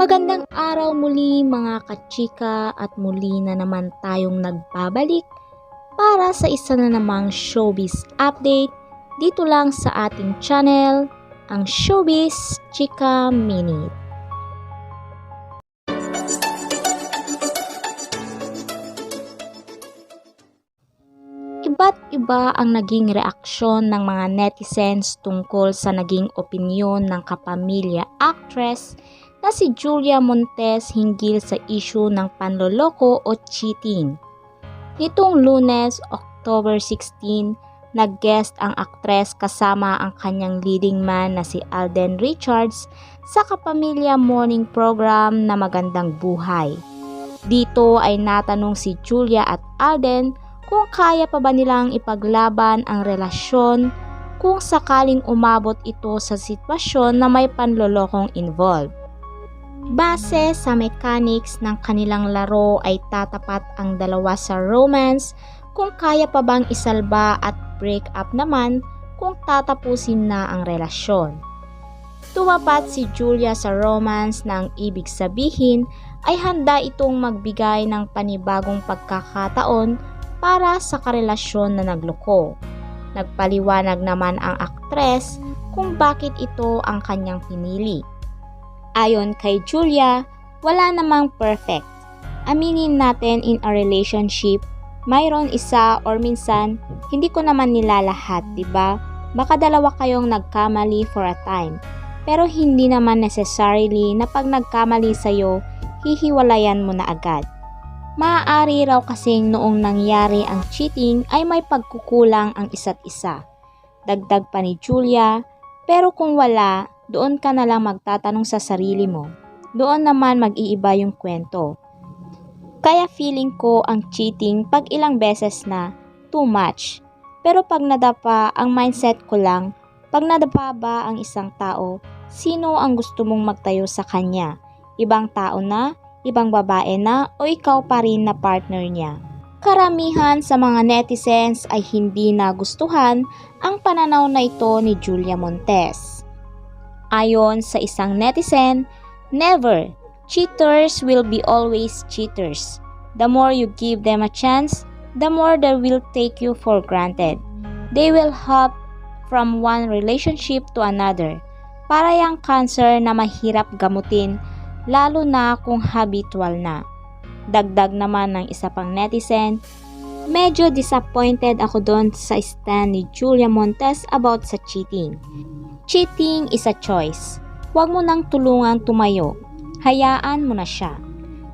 Magandang araw muli mga kachika at muli na naman tayong nagbabalik para sa isa na namang showbiz update dito lang sa ating channel, ang Showbiz Chika Minute. Iba't iba ang naging reaksyon ng mga netizens tungkol sa naging opinyon ng kapamilya actress na si Julia Montes hinggil sa issue ng panloloko o cheating. Nitong Lunes, October 16, nag-guest ang aktres kasama ang kanyang leading man na si Alden Richards sa Kapamilya Morning Program na Magandang Buhay. Dito ay natanong si Julia at Alden kung kaya pa ba nilang ipaglaban ang relasyon kung sakaling umabot ito sa sitwasyon na may panlolokong involved. Base sa mechanics ng kanilang laro ay tatapat ang dalawa sa romance kung kaya pa bang isalba at break up naman kung tatapusin na ang relasyon. Tumapat si Julia sa romance na ang ibig sabihin ay handa itong magbigay ng panibagong pagkakataon para sa karelasyon na nagloko. Nagpaliwanag naman ang aktres kung bakit ito ang kanyang pinili. Ayon kay Julia, wala namang perfect. Aminin natin in a relationship, mayroon isa or minsan hindi ko naman nilalahat, diba? Baka dalawa kayong nagkamali for a time. Pero hindi naman necessarily na pag nagkamali sa'yo, hihiwalayan mo na agad. Maaari raw kasing noong nangyari ang cheating ay may pagkukulang ang isa't isa. Dagdag pa ni Julia, pero kung wala, doon ka na lang magtatanong sa sarili mo. Doon naman mag-iiba yung kwento. Kaya feeling ko ang cheating pag ilang beses na, too much. Pero pag nadapa, ang mindset ko lang, pag nadapa ba ang isang tao, sino ang gusto mong magtayo sa kanya? Ibang tao na, ibang babae na, o ikaw pa rin na partner niya? Karamihan sa mga netizens ay hindi nagustuhan ang pananaw na ito ni Julia Montes. Ayon sa isang netizen, never. Cheaters will be always cheaters. The more you give them a chance, the more they will take you for granted. They will hop from one relationship to another. Para yang cancer na mahirap gamutin, lalo na kung habitual na. Dagdag naman ng isa pang netizen, medyo disappointed ako doon sa stand ni Julia Montes about sa cheating. Cheating is a choice. Huwag mo nang tulungang tumayo. Hayaan mo na siya.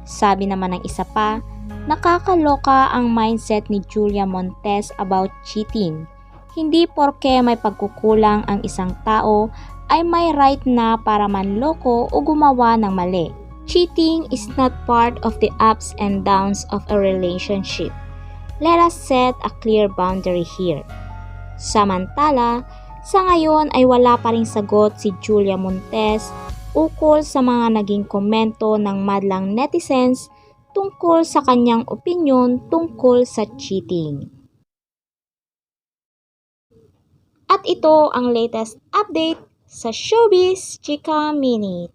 Sabi naman ng isa pa, nakakaloka ang mindset ni Julia Montes about cheating. Hindi porke may pagkukulang ang isang tao ay may right na para manloko o gumawa ng mali. Cheating is not part of the ups and downs of a relationship. Let us set a clear boundary here. Samantala, sa ngayon ay wala pa ring sagot si Julia Montes ukol sa mga naging komento ng madlang netizens tungkol sa kanyang opinyon tungkol sa cheating. At ito ang latest update sa Showbiz Chika Minute.